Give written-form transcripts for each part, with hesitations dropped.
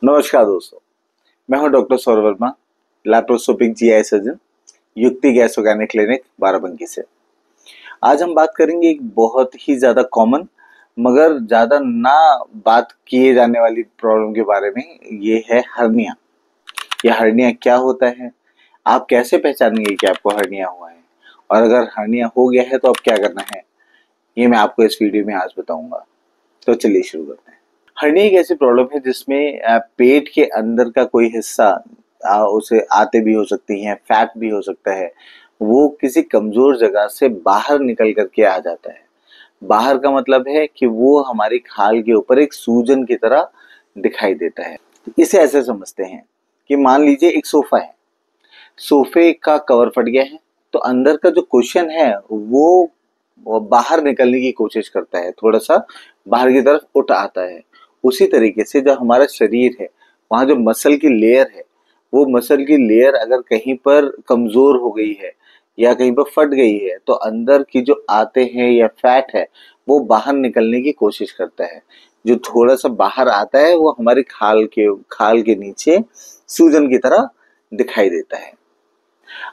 नमस्कार दोस्तों, मैं हूं doctor Saurabh Verma, laparoscopic GI surgeon, युक्ति गैस्ट्रो क्लिनिक बाराबंकी से। आज हम बात करेंगे एक बहुत ही ज्यादा कॉमन मगर ज्यादा ना बात किए जाने वाली प्रॉब्लम के बारे में। ये है हर्निया। यह हर्निया क्या होता है, आप कैसे पहचानेंगे कि आपको हर्निया हुआ है, और अगर हर्निया हो गया है तो अब क्या करना है, ये मैं आपको इस वीडियो में आज बताऊंगा। तो चलिए शुरू करते हैं। हर्निया एक ऐसी प्रॉब्लम है जिसमें पेट के अंदर का कोई हिस्सा, उसे आते भी हो सकती हैं, फैट भी हो सकता है, वो किसी कमजोर जगह से बाहर निकल करके आ जाता है। बाहर का मतलब है कि वो हमारी खाल के ऊपर एक सूजन की तरह दिखाई देता है। इसे ऐसे समझते हैं कि मान लीजिए एक सोफा है, सोफे का कवर फट गया है, तो अंदर का जो कुशन है वो बाहर निकलने की कोशिश करता है, थोड़ा सा बाहर की तरफ उठ आता है। उसी तरीके से जो हमारा शरीर है, वहां जो मसल की लेयर है, वो मसल की लेयर अगर कहीं पर कमजोर हो गई है या कहीं पर फट गई है, तो अंदर की जो आते हैं या फैट है वो बाहर निकलने की कोशिश करता है। जो थोड़ा सा बाहर आता है वो हमारी खाल के नीचे सूजन की तरह दिखाई देता है।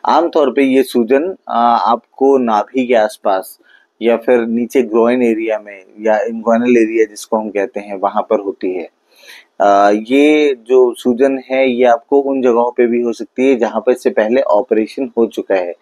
आमतौर पे ये सूजन आपको नाभि के आसपास या फिर नीचे ग्रोइन एरिया में या इंग्वानल एरिया जिसको हम कहते हैं वहां पर होती है। ये जो सूजन है ये आपको उन जगहों पे भी हो सकती है जहां पर इससे पहले ऑपरेशन हो चुका है।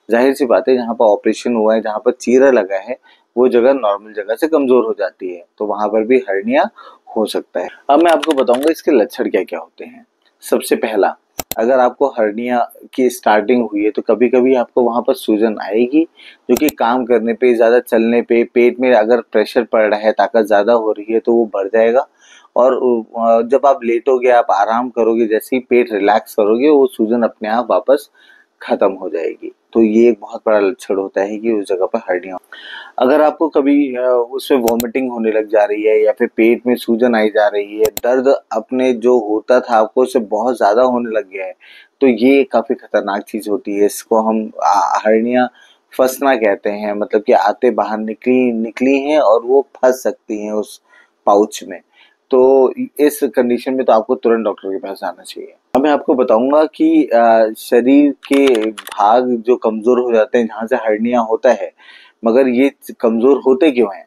जाहिर सी बात है, जहां पर ऑपरेशन हुआ है, जहां पर चीरा लगा है, वो जगह नॉर्मल जगह से कमजोर हो जाती है, तो वहां पर भी हर्निया हो सकता है। अब मैं आपको बताऊंगा इसके लक्षण क्या क्या होते हैं। सबसे पहला, अगर आपको हर्निया की स्टार्टिंग हुई है तो कभी कभी आपको वहां पर सूजन आएगी, जो कि काम करने पे, ज्यादा चलने पे, पेट में अगर प्रेशर पड़ रहा है, ताकत ज्यादा हो रही है तो वो बढ़ जाएगा। और जब आप लेटोगे, आप आराम करोगे, जैसे ही पेट रिलैक्स करोगे, वो सूजन अपने आप वापस खत्म हो जाएगी। तो ये एक बहुत बड़ा लक्षण होता है कि उस जगह पर हर्निया। अगर आपको कभी उसमें वॉमिटिंग होने लग जा रही है या फिर पेट में सूजन आई जा रही है, दर्द अपने जो होता था आपको उससे बहुत ज्यादा होने लग गया है, तो ये काफी खतरनाक चीज होती है। इसको हम हर्निया फंसना कहते हैं, मतलब कि आते बाहर निकली निकली हैं और वो फंस सकती हैं उस पाउच में। तो इस कंडीशन में तो आपको तुरंत डॉक्टर के पास आना चाहिए। अब मैं आपको बताऊंगा कि शरीर के भाग जो कमजोर हो जाते हैं जहां से हर्निया होता है, मगर ये कमजोर होते क्यों हैं,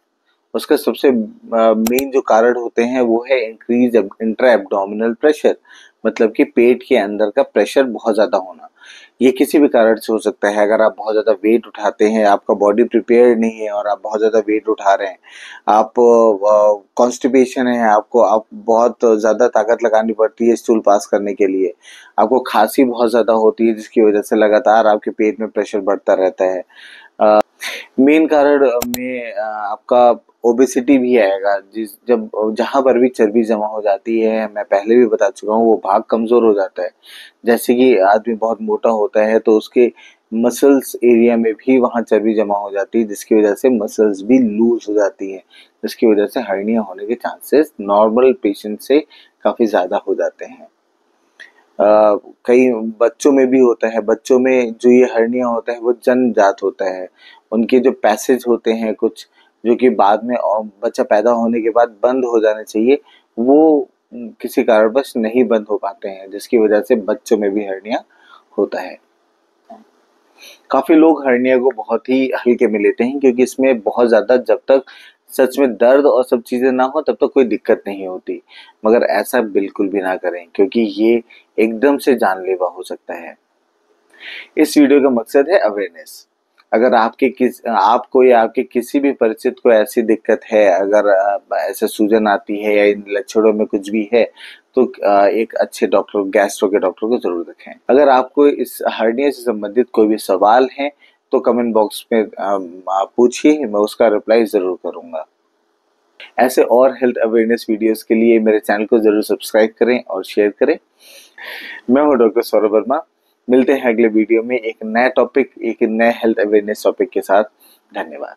उसका सबसे मेन जो कारण होते हैं वो है इंक्रीज इंट्रा एब्डोमिनल प्रेशर, मतलब कि पेट के अंदर का प्रेशर बहुत ज्यादा होना। ये किसी भी कारण से हो सकता है। अगर आप बहुत ज्यादा वेट उठाते हैं, आपका बॉडी प्रिपेयर नहीं है और आप बहुत ज्यादा वेट उठा रहे हैं, आप कॉन्स्टिपेशन है, आप बहुत ज्यादा ताकत लगानी पड़ती है स्टूल पास करने के लिए, आपको खांसी बहुत ज्यादा होती है जिसकी वजह से लगातार आपके पेट में प्रेशर बढ़ता रहता है। मेन कारण में आपका ओबेसिटी भी आएगा, जिस जब जहां पर भी चर्बी जमा हो जाती है, मैं पहले भी बता चुका हूँ, वो भाग कमजोर हो जाता है। जैसे कि आदमी बहुत मोटा होता है तो उसके मसल्स एरिया में भी वहां चर्बी जमा हो जाती है, जिसकी वजह से मसल्स भी लूज हो जाती है, जिसकी वजह से हर्निया होने के चांसेस नॉर्मल पेशेंट से काफी ज्यादा हो जाते हैं। कई बच्चों में भी होता है। बच्चों में जो ये हर्निया होता है वो जन्मजात होता है। उनके जो पैसेज होते हैं कुछ, जो कि बाद में बच्चा पैदा होने के बाद बंद हो जाने चाहिए, वो किसी कारणवश नहीं बंद हो पाते हैं, जिसकी वजह से बच्चों में भी हर्निया होता है। काफी लोग हर्निया को बहुत ही हल्के में लेते हैं, क्योंकि इसमें बहुत ज्यादा, जब तक सच में दर्द और सब चीजें ना हो तब तक कोई दिक्कत नहीं होती। मगर ऐसा बिल्कुल भी ना करें, क्योंकि ये एकदम से जानलेवा हो सकता है। इस वीडियो का मकसद है अवेयरनेस। अगर आपको या आपके किसी भी परिचित को ऐसी दिक्कत है, अगर ऐसे सूजन आती है या इन लक्षणों में कुछ भी है, तो एक अच्छे डॉक्टर, गैस्ट्रो के डॉक्टर को जरूर दिखाएं। अगर आपको इस हर्निया से संबंधित कोई भी सवाल है तो कमेंट बॉक्स में आप पूछिए, मैं उसका रिप्लाई जरूर करूंगा। ऐसे और हेल्थ अवेयरनेस वीडियोस के लिए मेरे चैनल को जरूर सब्सक्राइब करें और शेयर करें। मैं हूं डॉक्टर सौरभ वर्मा। मिलते हैं अगले वीडियो में एक नया टॉपिक, एक नए हेल्थ अवेयरनेस टॉपिक के साथ। धन्यवाद।